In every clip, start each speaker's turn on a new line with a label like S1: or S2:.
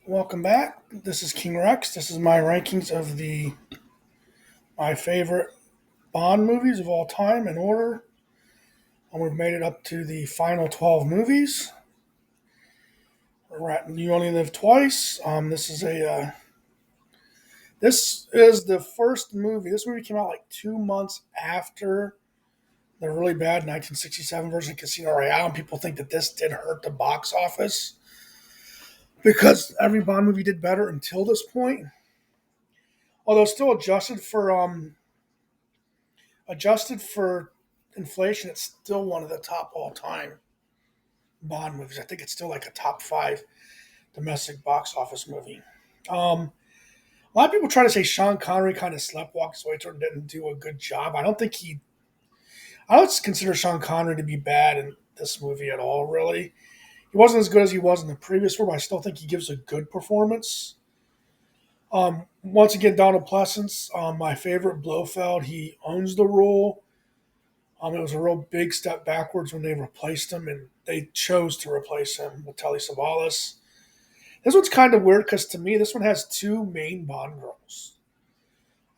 S1: Welcome back. This is King Rex. This is my rankings of the my favorite Bond movies of all time in order. And we've made it up to the final 12 movies. We're at You Only Live Twice. This is the first movie. This movie came out like 2 months after the really bad 1967 version of Casino Royale, and people think that this did hurt the box office because every Bond movie did better until this point. Although still adjusted for inflation, it's still one of the top all time Bond movies. I think it's still like a top five domestic box office movie. A lot of people try to say Sean Connery kind of sleptwalked his way through and didn't do a good job. I don't consider Sean Connery to be bad in this movie at all, really. He wasn't as good as he was in the previous one, but I still think he gives a good performance. Once again, Donald Pleasance, my favorite Blofeld, he owns the role. It was a real big step backwards when they replaced him, and they chose to replace him with Telly Savalas. This one's kind of weird because to me, this one has two main Bond girls.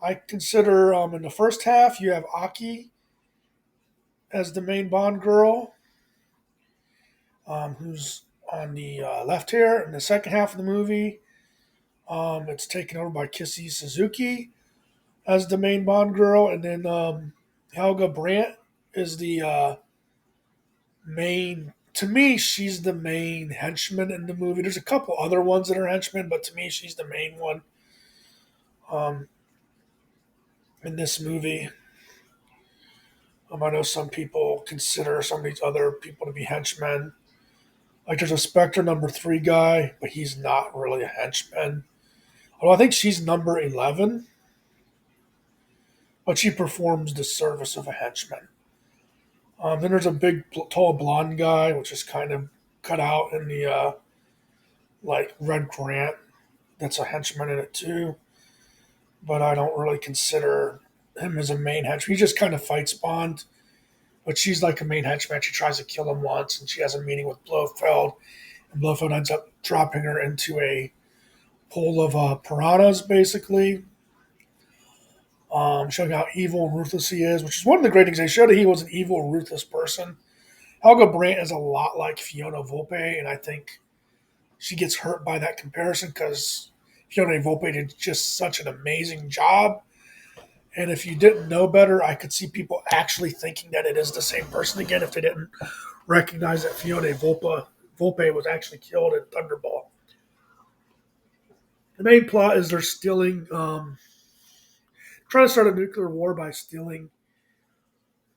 S1: I consider in the first half you have Aki as the main Bond girl, who's on the left here. In the second half of the movie, it's taken over by Kissy Suzuki as the main Bond girl, and then Helga Brandt is the main. To me, she's the main henchman in the movie. There's a couple other ones that are henchmen, but to me, she's the main one um, in this movie. I know some people consider some of these other people to be henchmen. Like there's a Spectre number three guy, but he's not really a henchman. Although I think she's number 11, but she performs the service of a henchman. Then there's a big, tall blonde guy, which is kind of cut out in the like Red Grant. That's a henchman in it too, but I don't really consider him as a main henchman. He just kind of fights Bond, but she's like a main henchman. She tries to kill him once, and she has a meeting with Blofeld, and Blofeld ends up dropping her into a pool of piranhas, basically, showing how evil and ruthless he is, which is one of the great things. They showed that he was an evil, ruthless person. Helga Brandt is a lot like Fiona Volpe, and I think she gets hurt by that comparison because Fiona Volpe did just such an amazing job. And if you didn't know better, I could see people actually thinking that it is the same person again if they didn't recognize that Volpe was actually killed in Thunderball. The main plot is they're trying to start a nuclear war by stealing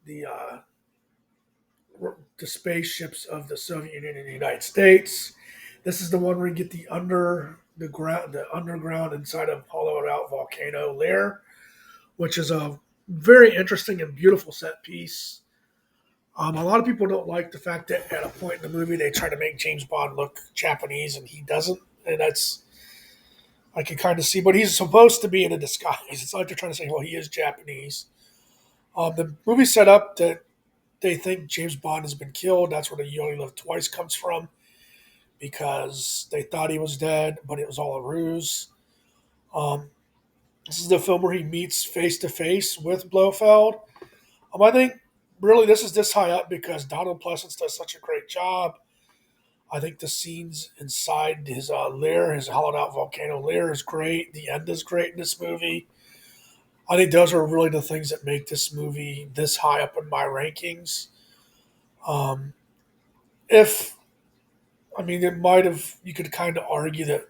S1: the the spaceships of the Soviet Union and the United States. This is the one where you get the underground inside of hollowed out volcano lair, which is a very interesting and beautiful set piece. A lot of people don't like the fact that at a point in the movie they try to make James Bond look Japanese and he doesn't, and that's I can kind of see, but he's supposed to be in a disguise. It's like they're trying to say, well, he is Japanese. The movie set up that they think James Bond has been killed. That's where the "You Only Live Twice" comes from, because they thought he was dead, but it was all a ruse. Um, this is the film where he meets face to face with Blofeld. I think really this is this high up because Donald Pleasance does such a great job. I think the scenes inside his lair, his hollowed out volcano lair, is great. The end is great in this movie. I think those are really the things that make this movie this high up in my rankings. Um, if it might have, you could kind of argue that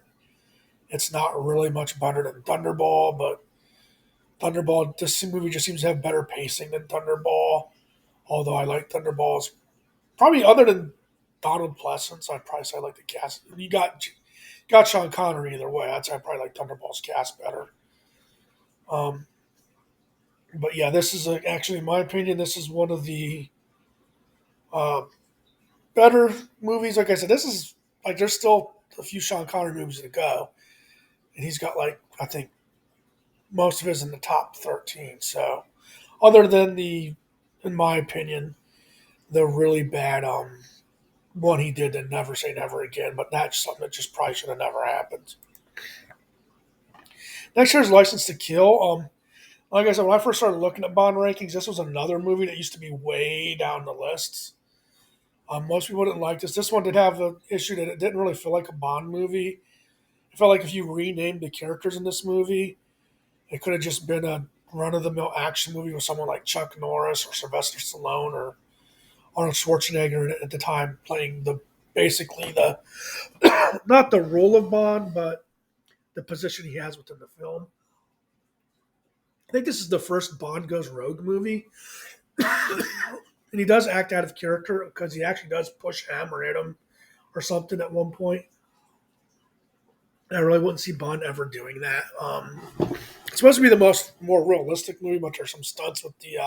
S1: it's not really much better than Thunderball, but this movie just seems to have better pacing than Thunderball. Although I like Thunderball's probably other than Donald Pleasance, I'd probably say I like the cast. You got Sean Connery either way. I'd say I probably like Thunderball's cast better. Um, but yeah, this is actually, in my opinion, this is one of the uh, better movies. Like I said, this is like there's still a few Sean Connery movies to go, and he's got like I think most of his in the top 13. So other than in my opinion, the really bad one he did and Never Say Never Again, but that's something that just probably should have never happened. Next year's License to Kill. Like I said, when I first started looking at Bond rankings, this was another movie that used to be way down the list. Most people didn't like this. This one did have an issue that it didn't really feel like a Bond movie. It felt like if you renamed the characters in this movie, it could have just been a run of the mill action movie with someone like Chuck Norris or Sylvester Stallone or Arnold Schwarzenegger at the time playing the basically the not the role of Bond, but the position he has within the film. I think this is the first Bond goes rogue movie, and he does act out of character because he actually does push Hammer at him or something at one point. I really wouldn't see Bond ever doing that. It's supposed to be the more realistic movie, but there's some stunts with the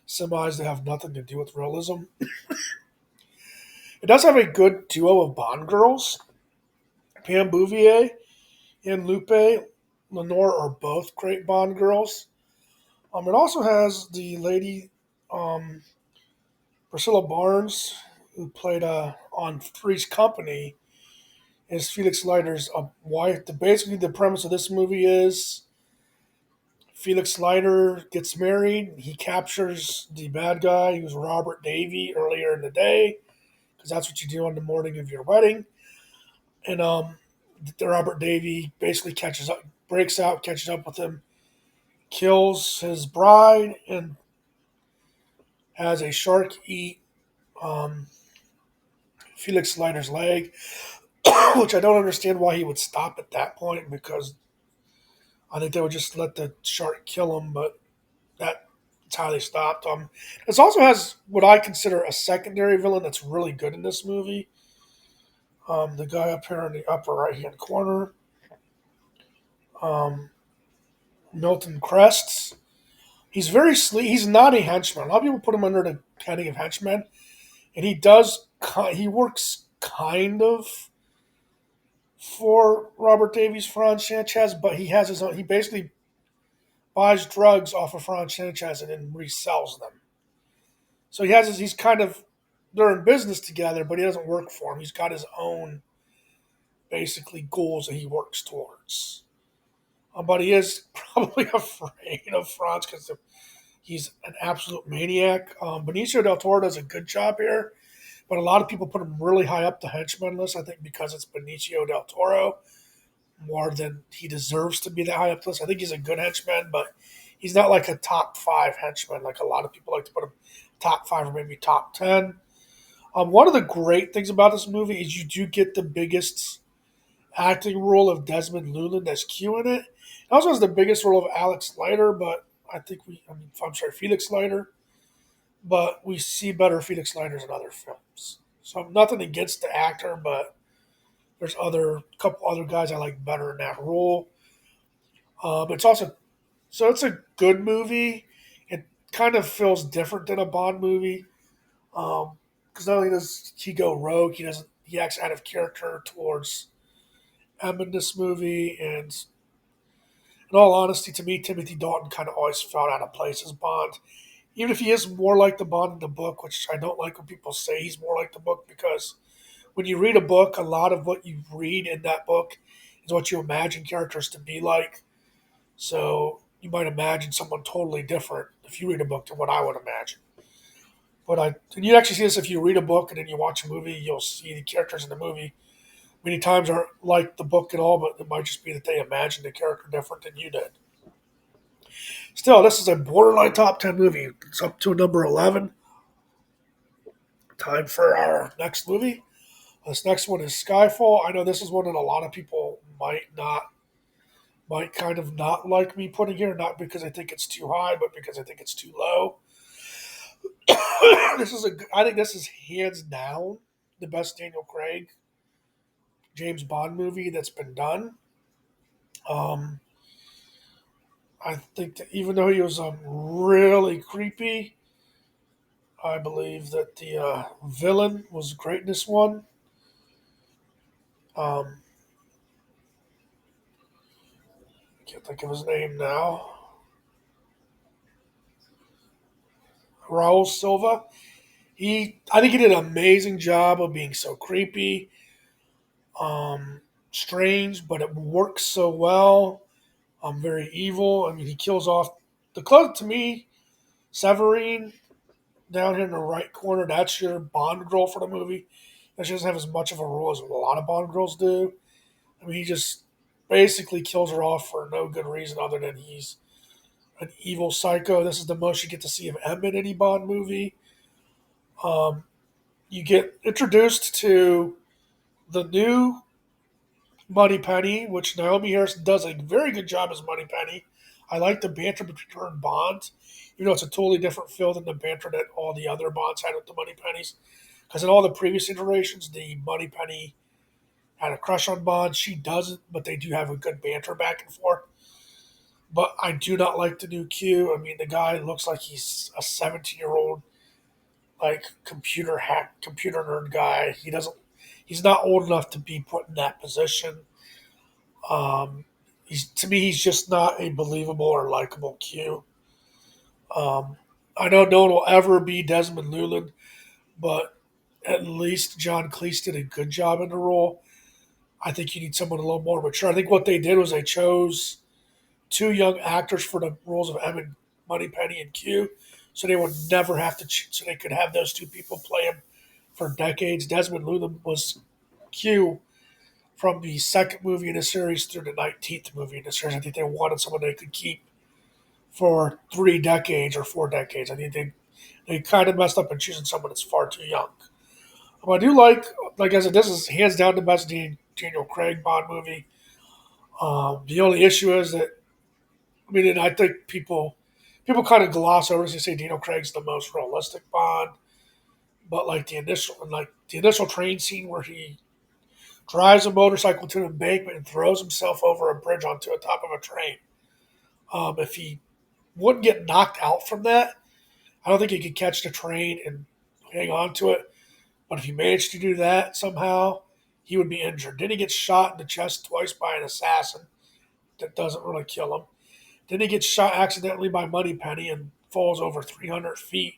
S1: semis that have nothing to do with realism. It does have a good duo of Bond girls. Pam Bouvier and Lupe Lenore are both great Bond girls. It also has the lady um, Priscilla Barnes, who played on Three's Company, is Felix Leiter's wife. Basically, the premise of this movie is Felix Leiter gets married. He captures the bad guy, who's Robert Davey, earlier in the day, because that's what you do on the morning of your wedding. And Robert Davey basically breaks out, catches up with him, kills his bride, and has a shark eat um, Felix Leiter's leg, which I don't understand why he would stop at that point because I think they would just let the shark kill him, but that's how they stopped. This also has what I consider a secondary villain that's really good in this movie. The guy up here in the upper right hand corner, um, Milton Crests. He's very sleek. He's not a henchman. A lot of people put him under the heading of henchman, and he does. He works kind of for Robert Davies, Franz Sanchez, but he has his own. He basically buys drugs off of Franz Sanchez and then resells them. So he has his, he's kind of they're in business together, but he doesn't work for him. He's got his own basically goals that he works towards. But he is probably afraid of Franz because he's an absolute maniac. Benicio del Toro does a good job here, but a lot of people put him really high up the henchman list. I think because it's Benicio del Toro more than he deserves to be that high up the list. I think he's a good henchman, but he's not like a top five henchman like a lot of people like to put him top five or maybe top 10. One of the great things about this movie is you do get the biggest acting role of Desmond Llewellyn as Q in it. It also has the biggest role of Alex Leiter, but I'm sorry, Felix Leiter, but we see better Felix Leiters in other films. So nothing against the actor, but there's other couple other guys I like better in that role. It's also so it's a good movie. It kind of feels different than a Bond movie because not only does he go rogue, he acts out of character towards M in this movie. And in all honesty, to me, Timothy Dalton kind of always felt out of place as Bond. Even if he is more like the Bond in the book, which I don't like when people say he's more like the book because when you read a book, a lot of what you read in that book is what you imagine characters to be like. So you might imagine someone totally different if you read a book than what I would imagine. And you actually see this if you read a book and then you watch a movie, you'll see the characters in the movie many times aren't like the book at all, but it might just be that they imagined the character different than you did. Still, this is a borderline top 10 movie. It's up to number 11. Time for our next movie. This next one is Skyfall. I know this is one that a lot of people might kind of not like me putting here, not because I think it's too high, but because I think it's too low. I think this is hands down the best Daniel Craig James Bond movie that's been done. Um, I think that even though he was really creepy, I believe that the villain was great in this one. Um, can't think of his name now. Raul Silva. I think he did an amazing job of being so creepy, strange, but it works so well. Very evil. I mean, he kills off the close to me, Severine down here in the right corner. That's your Bond girl for the movie. And she doesn't have as much of a role as a lot of Bond girls do. I mean, he just basically kills her off for no good reason other than he's an evil psycho. This is the most you get to see of M in any Bond movie. Um, you get introduced to the new Moneypenny, which Naomi Harris does a very good job as Moneypenny. I like the banter between her and Bond, even though it's a totally different feel than the banter that all the other Bonds had with the Moneypennies. Because in all the previous iterations, the Moneypenny had a crush on Bond. She doesn't, but they do have a good banter back and forth. But I do not like the new Q. I mean, the guy looks like he's a 17-year-old, like computer nerd guy. He's not old enough to be put in that position. To me, he's just not a believable or likable Q. Um, I know no one will ever be Desmond Llewellyn, but at least John Cleese did a good job in the role. I think you need someone a little more mature. I think what they did was they chose two young actors for the roles of M and Moneypenny and Q, so they would never have to. So they could have those two people play him for decades. Desmond Llewellyn was Q from the second movie in the series through the 19th movie in the series. I think they wanted someone they could keep for 3 decades or 4 decades. I think they kind of messed up in choosing someone that's far too young. I do like I said, this is hands down the best Daniel Craig Bond movie. The only issue is that I mean, and I think people kind of gloss over this. They say Daniel Craig's the most realistic Bond, but like the initial train scene where he drives a motorcycle to an embankment and throws himself over a bridge onto the top of a train. If he wouldn't get knocked out from that, I don't think he could catch the train and hang on to it. But if he managed to do that somehow, he would be injured. Then he gets shot in the chest twice by an assassin that doesn't really kill him. Then he gets shot accidentally by Moneypenny and falls over 300 feet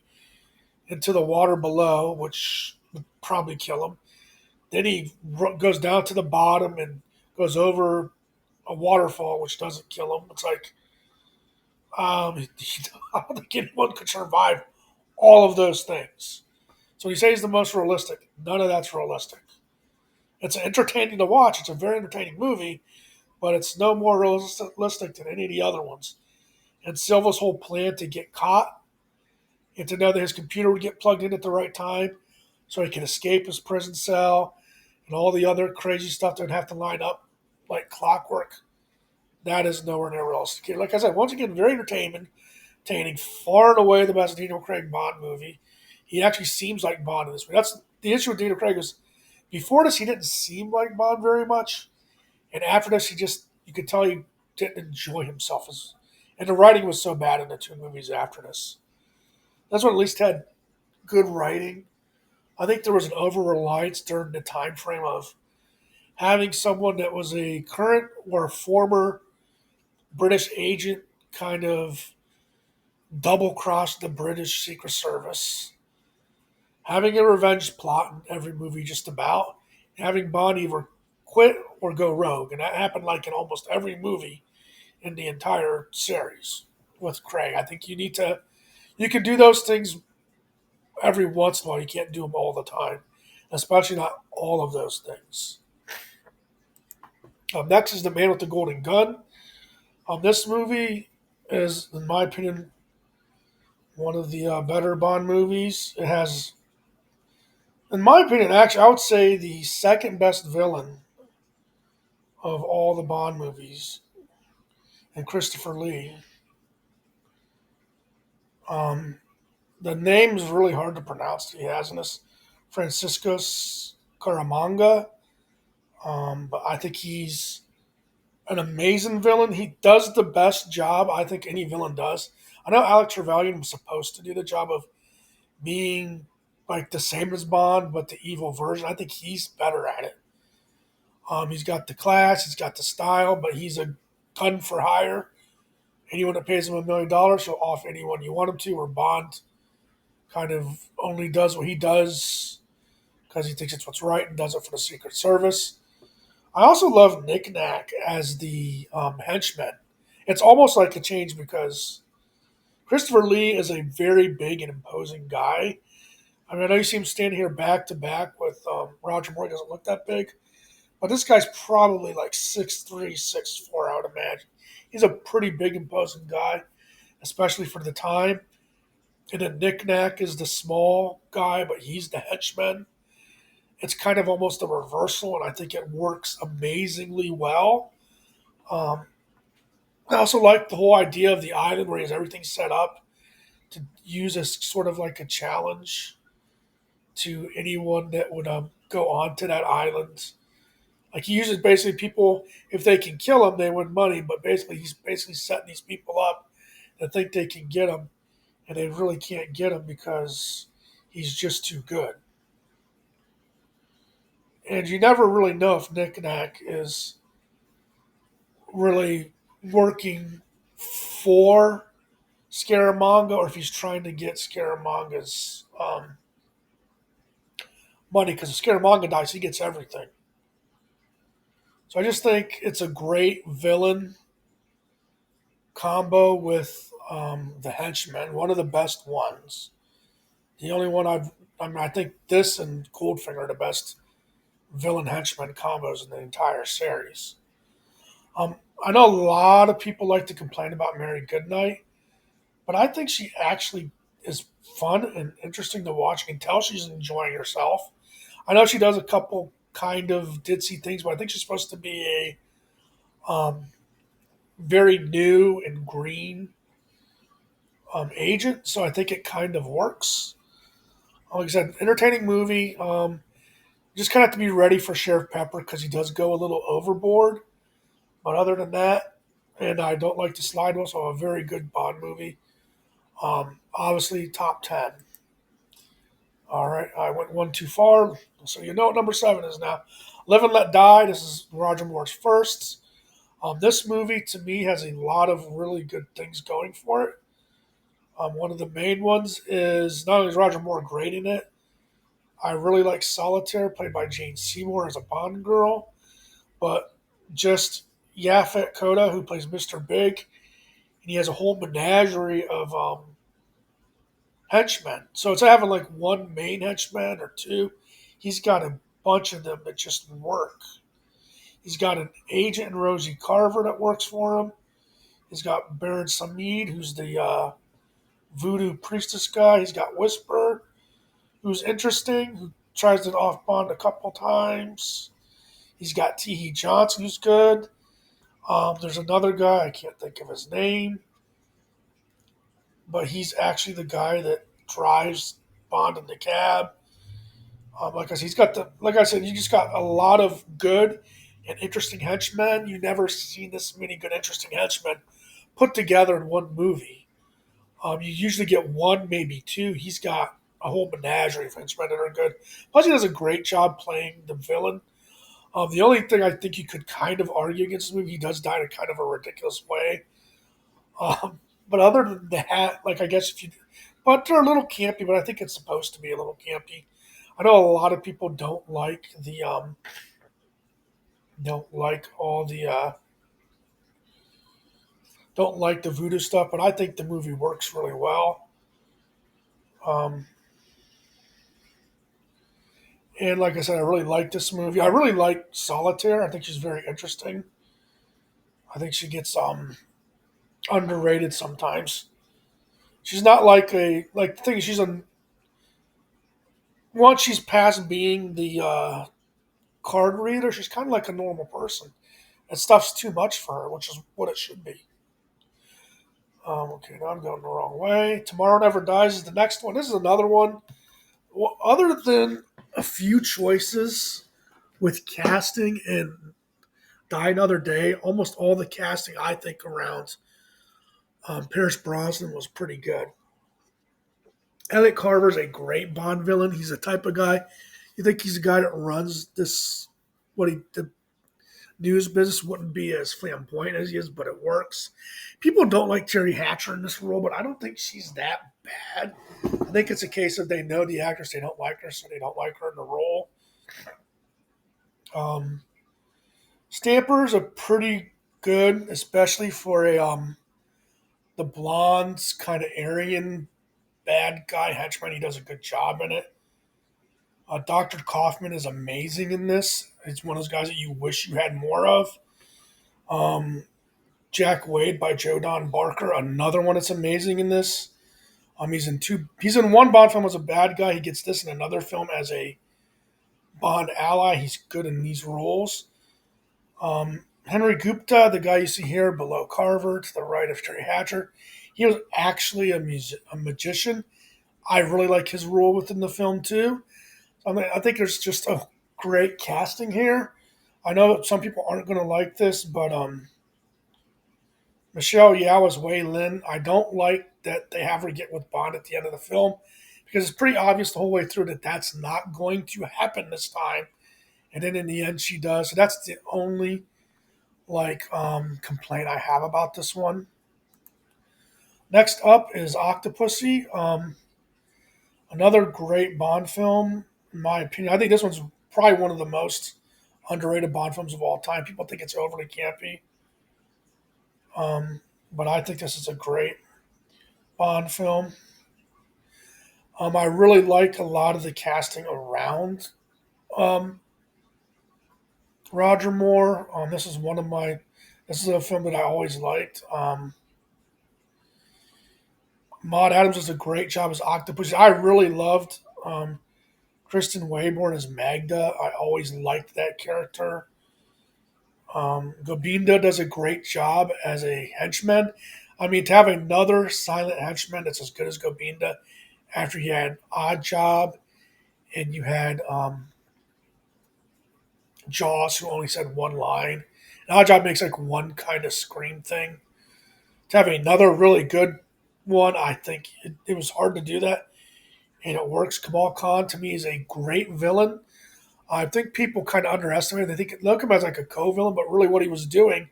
S1: into the water below, which would probably kill him. Then he goes down to the bottom and goes over a waterfall, which doesn't kill him. It's like, I don't think anyone could survive all of those things. So he says the most realistic. None of that's realistic. It's entertaining to watch. It's a very entertaining movie, but it's no more realistic than any of the other ones. And Silva's whole plan to get caught and to know that his computer would get plugged in at the right time so he can escape his prison cell and all the other crazy stuff that would have to line up like clockwork. That is nowhere near realistic. Like I said, once again, very entertaining, far and away the best Daniel Craig Bond movie. He actually seems like Bond in this movie. That's the issue with Daniel Craig is before this he didn't seem like Bond very much, and after this you could tell he didn't enjoy himself and the writing was so bad in the two movies after this. That's what at least had good writing. I think there was an over reliance during the time frame of having someone that was a current or former British agent kind of double cross the British Secret Service, having a revenge plot in every movie just about, having Bond either quit or go rogue. And that happened like in almost every movie in the entire series with Craig. I think you can do those things every once in a while. You can't do them all the time, especially not all of those things. Next is The Man with the Golden Gun. This movie is, in my opinion, one of the better Bond movies. It has, in my opinion, actually, I would say the second best villain of all the Bond movies, and Christopher Lee. Um, the name is really hard to pronounce. He has in this Franciscus Caramanga, but I think he's an amazing villain. He does the best job I think any villain does. I know Alex Trevelyan was supposed to do the job of being like the same as Bond, but the evil version. I think he's better at it. He's got the class, he's got the style, but he's a gun for hire. Anyone that pays him $1 million, he'll off anyone you want him to, or Bond kind of only does what he does because he thinks it's what's right and does it for the Secret Service. I also love Nick Nack as the henchman. It's almost like a change because Christopher Lee is a very big and imposing guy. I mean, I know you see him standing here back to back with Roger Moore. He doesn't look that big, but this guy's probably like 6'3", 6'4", I would imagine. He's a pretty big, imposing guy, especially for the time. And then Nick Nack is the small guy, but he's the henchman. It's kind of almost a reversal, and I think it works amazingly well. Um, I also like the whole idea of the island where he has everything set up to use as sort of like a challenge to anyone that would go onto that island. Like he uses basically people, if they can kill him, they win money. But basically, he's basically setting these people up that think they can get him, and they really can't get him because he's just too good. And you never really know if Nick Nack is really working for Scaramanga or if he's trying to get Scaramanga's money. Because if Scaramanga dies, he gets everything. So I just think it's a great villain combo with the henchman, one of the best ones. The only one I mean, I think this and Goldfinger are the best villain henchman combos in the entire series. Um, I know a lot of people like to complain about Mary Goodnight, but I think she actually is fun and interesting to watch. You can tell she's enjoying herself. I know she does a couple kind of ditzy things, but I think she's supposed to be a very new and green agent, so I think it kind of works. Like I said, entertaining movie. Just kind of have to be ready for Sheriff Pepper because he does go a little overboard. But other than that, and I don't like to slide whistle, so a very good Bond movie. Obviously, top 10. All right, I went one too far, so you know what number 7 is now. Live and Let Die. This is Roger Moore's first. This movie, to me, has a lot of really good things going for it. One of the main ones is not only is Roger Moore great in it, I really like Solitaire, played by Jane Seymour as a Bond girl, but just Yaphet Kotto, who plays Mr. Big, and he has a whole menagerie of henchmen. So instead of having like one main henchman or two, he's got a bunch of them that just work. He's got an agent in Rosie Carver that works for him. He's got Baron Samid, who's the voodoo priestess guy. He's got Whisper, who's interesting, who tries to off Bond a couple times. He's got T.H. Johnson, who's good. There's another guy, I can't think of his name, but he's actually the guy that drives Bond in the cab. Like I said, like I said, you just got a lot of good and interesting henchmen. You never seen this many good, interesting henchmen put together in one movie. You usually get one, maybe two. He's got a whole menagerie of henchmen that are good. Plus, he does a great job playing the villain. The only thing I think you could kind of argue against this movie, he does die in kind of a ridiculous way. But other than that, like I guess if you, but they're a little campy. But I think it's supposed to be a little campy. I know a lot of people don't like all the don't like the voodoo stuff, but I think the movie works really well. Um, and like I said, I really like this movie. I really like Solitaire. I think she's very interesting. I think she gets underrated sometimes. She's not like the thing. She's a once she's past being the card reader, she's kind of like a normal person. And stuff's too much for her, which is what it should be. Okay, now I'm going the wrong way. Tomorrow Never Dies is the next one. This is another one. Well, other than a few choices with casting and Die Another Day, almost all the casting I think around Pierce Brosnan was pretty good. Elliot Carver's a great Bond villain. He's the type of guy you think he's a guy that runs this what he news business wouldn't be as flamboyant as he is, but it works. People don't like Terry Hatcher in this role, but I don't think she's that bad. I think it's a case of they know the actress, they don't like her, so they don't like her in the role. Um, Stampers are pretty good, especially for a the blonde's kind of Aryan bad guy henchman. He does a good job in it. Dr. Kaufman is amazing in this. He's one of those guys that you wish you had more of. Um, Jack Wade by Joe Don Barker, another one that's amazing in this. He's in two. He's in one Bond film as a bad guy. He gets this in another film as a Bond ally. He's good in these roles. Henry Gupta, the guy you see here below Carver to the right of Terry Hatcher, he was actually a magician. I really like his role within the film too. I think there's just a great casting here. I know some people aren't going to like this, but Michelle Yeoh as Wei Lin. I don't like that they have her get with Bond at the end of the film because it's pretty obvious the whole way through that that's not going to happen this time. And then in the end, she does. So that's the only complaint I have about this one. Next up is Octopussy. Another great Bond film, in my opinion. I think this one's probably one of the most underrated Bond films of all time. People think it's overly campy, but I think this is a great Bond film. I really like a lot of the casting around um, Roger Moore. This is one of my. This is a film that I always liked. Maud Adams does a great job as Octopus. I really loved Kristen Wayborn as Magda. I always liked that character. Gobinda does a great job as a henchman. I mean, to have another silent henchman that's as good as Gobinda after you had Odd Job and you had Jaws, who only said one line. And Odd Job makes like one kind of scream thing. To have another really good one, I think it was hard to do that, and it works. Kamal Khan to me is a great villain. I think people kind of underestimate. They think look at him as like a co-villain, but really what he was doing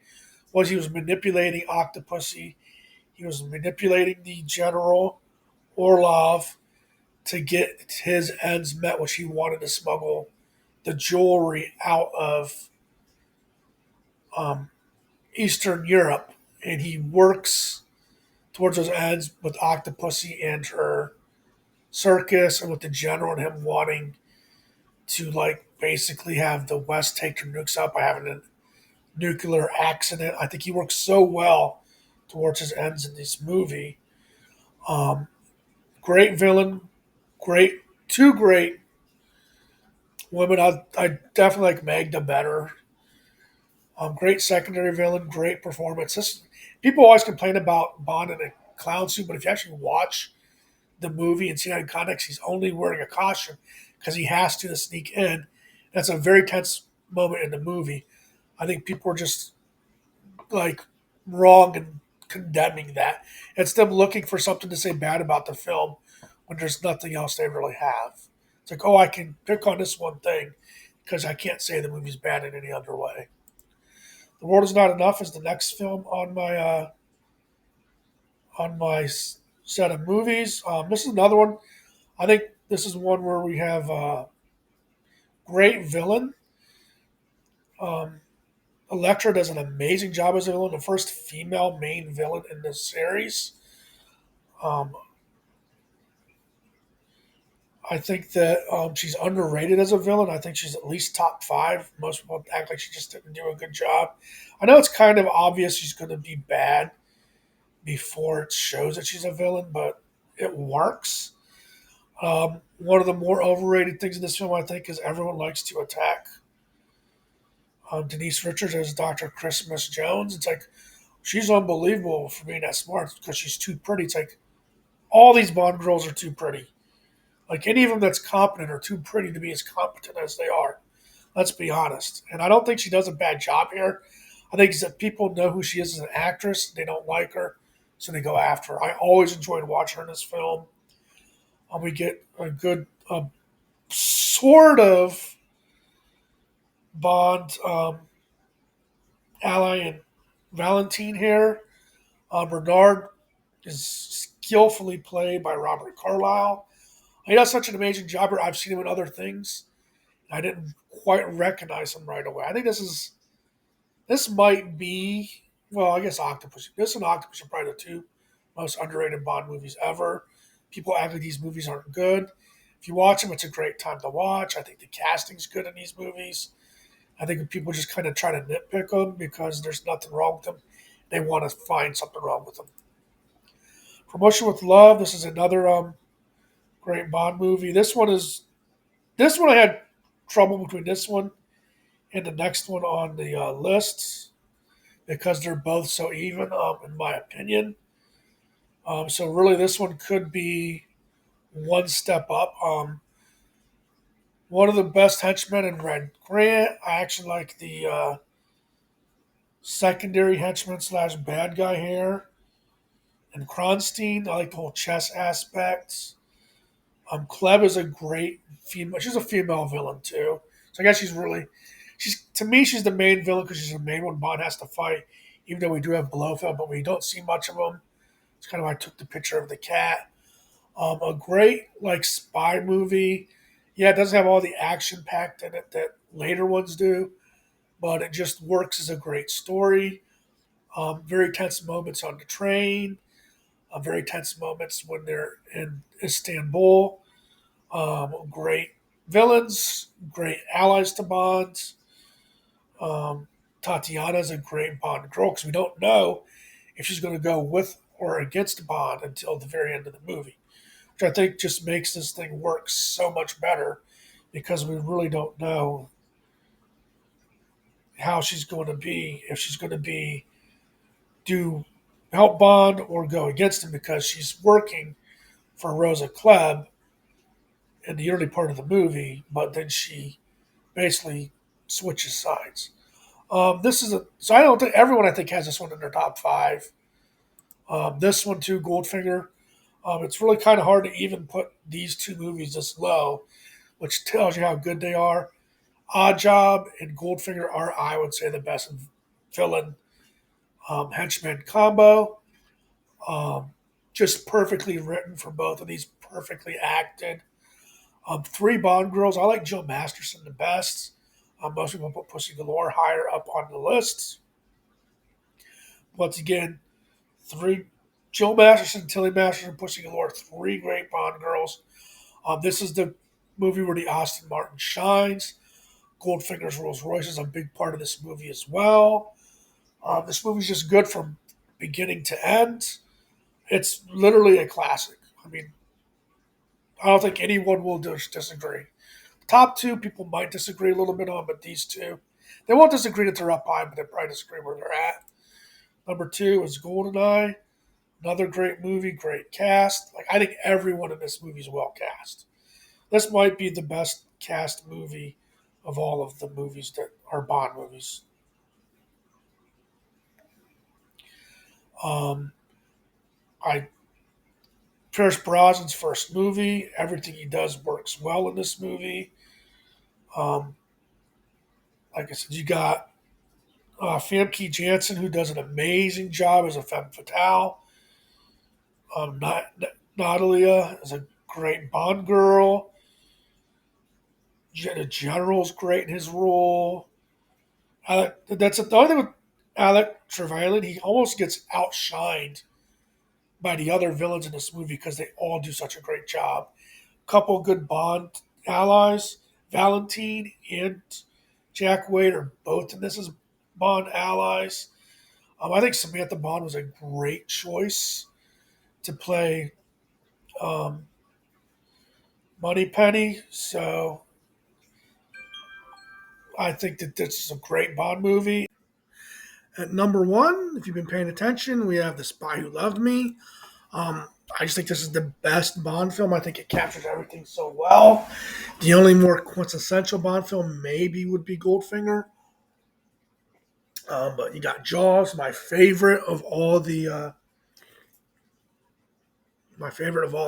S1: was he was manipulating Octopussy. He was manipulating the General Orlov to get his ends met, which he wanted to smuggle the jewelry out of um, Eastern Europe, and he works towards those ends with Octopussy and her circus, and with the general and him wanting to like basically have the West take their nukes out by having a nuclear accident. I think he works so well towards his ends in this movie. Um, Great villain, great two great women. I definitely like Magda better. Great secondary villain, great performance. People always complain about Bond in a clown suit, but if you actually watch the movie and see that in context, he's only wearing a costume because he has to sneak in. That's a very tense moment in the movie. I think people are just like wrong in condemning that. It's them looking for something to say bad about the film when there's nothing else they really have. It's like, oh, I can pick on this one thing because I can't say the movie's bad in any other way. The World Is Not Enough is the next film on my set of movies. This is another one. I think this is one where we have a great villain. Um, Electra does an amazing job as a villain, the first female main villain in this series. Um, I think that she's underrated as a villain. I think she's at least top five. Most people act like she just didn't do a good job. I know it's kind of obvious she's going to be bad before it shows that she's a villain, but it works. One of the more overrated things in this film, I think, is everyone likes to attack Denise Richards as Dr. Christmas Jones. It's like, she's unbelievable for being that smart because she's too pretty. It's like, all these Bond girls are too pretty. Like, any of them that's competent are too pretty to be as competent as they are. Let's be honest. And I don't think she does a bad job here. I think it's that people know who she is as an actress. They don't like her, so they go after her. I always enjoyed watching her in this film. We get a good sort of Bond ally and Valentine here. Bernard is skillfully played by Robert Carlyle. He does such an amazing job. I've seen him in other things. I didn't quite recognize him right away. I think this might be, well, I guess Octopus. This and Octopus are probably the two most underrated Bond movies ever. People act like these movies aren't good. If you watch them, it's a great time to watch. I think the casting's good in these movies. I think people just kind of try to nitpick them because there's nothing wrong with them. They want to find something wrong with them. Promotion with Love. This is another great Bond movie. This one I had trouble between this one and the next one on the list because they're both so even, in my opinion. So really, this one could be one step up. One of the best henchmen in Red Grant. I actually like the secondary henchman slash bad guy here. And Kronstein, I like the whole chess aspects. Kleb is a great female. She's a female villain too. So I guess she's to me she's the main villain because she's the main one Bond has to fight. Even though we do have Blofeld, but we don't see much of him. It's kind of why I took the picture of the cat. A great like spy movie. Yeah, it doesn't have all the action packed in it that later ones do, but it just works as a great story. Very tense moments on the train. Very tense moments when they're in Istanbul. Great villains, great allies to Bond. Tatiana's a great Bond girl because we don't know if she's going to go with or against Bond until the very end of the movie, which I think just makes this thing work so much better because we really don't know how she's going to be, if she's going to be do help Bond or go against him because she's working for Rosa Klebb in the early part of the movie, but then she basically switches sides. This is a so I don't think everyone I think has this one in their top five. This one too, Goldfinger. It's really kind of hard to even put these two movies this low, which tells you how good they are. Odd Job and Goldfinger are, I would say, the best villain henchman combo. Um, just perfectly written for both of these, perfectly acted. Three Bond girls. I like Jill Masterson the best. Most people put Pussy Galore higher up on the list. Once again, three Jill Masterson, Tilly Masterson, Pussy Galore, three great Bond girls. This is the movie where the Aston Martin shines. Goldfinger's Rolls Royce is a big part of this movie as well. This movie's just good from beginning to end. It's literally a classic. I mean, I don't think anyone will disagree. Top two, people might disagree a little bit on, but these two, they won't disagree that they're up high, but they probably disagree where they're at. Number two is GoldenEye. Another great movie, great cast. Like I think everyone in this movie is well cast. This might be the best cast movie of all of the movies that are Bond movies. Um, I Pierce Brosnan's first movie. Everything he does works well in this movie. Um, like I said, you got Famke Janssen, who does an amazing job as a femme fatale. Natalia is a great Bond girl. The General's great in his role. That's the only thing with Alec Trevelyan. He almost gets outshined by the other villains in this movie because they all do such a great job. Couple good Bond allies, Valentine and Jack Wade are both in this as Bond allies. I think Samantha Bond was a great choice to play um, Moneypenny. So I think that this is a great Bond movie. At number one, if you've been paying attention, we have The Spy Who Loved Me. I just think this is the best Bond film. I think it captures everything so well. The only more quintessential Bond film maybe would be Goldfinger. But you got Jaws, my favorite of all the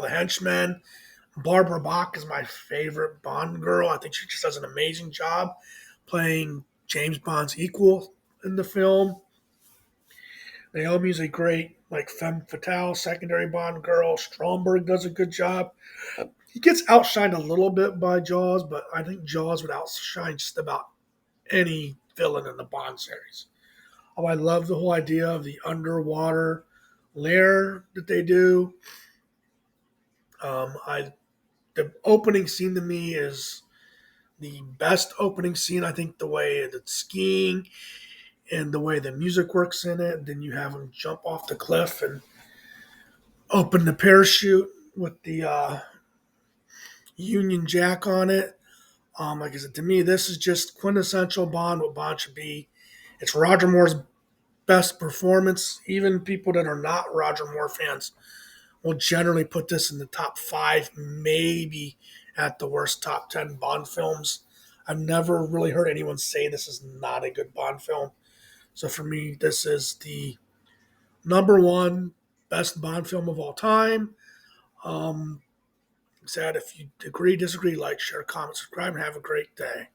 S1: henchmen. Barbara Bach is my favorite Bond girl. I think she just does an amazing job playing James Bond's equal in the film. Naomi's a great like femme fatale secondary Bond girl. Stromberg does a good job. He gets outshined a little bit by Jaws, but I think Jaws would outshine just about any villain in the Bond series. Oh, I love the whole idea of the underwater lair that they do. I The opening scene to me is the best opening scene. I think the way the skiing and the way the music works in it. And then you have them jump off the cliff and open the parachute with the Union Jack on it. Like I said, to me, this is just quintessential Bond. What Bond should be. It's Roger Moore's best performance. Even people that are not Roger Moore fans will generally put this in the top five, maybe at the worst top 10 Bond films. I've never really heard anyone say this is not a good Bond film. So for me, this is the number one best Bond film of all time. Um, Sad if you agree, disagree, like, share, comment, subscribe, and have a great day.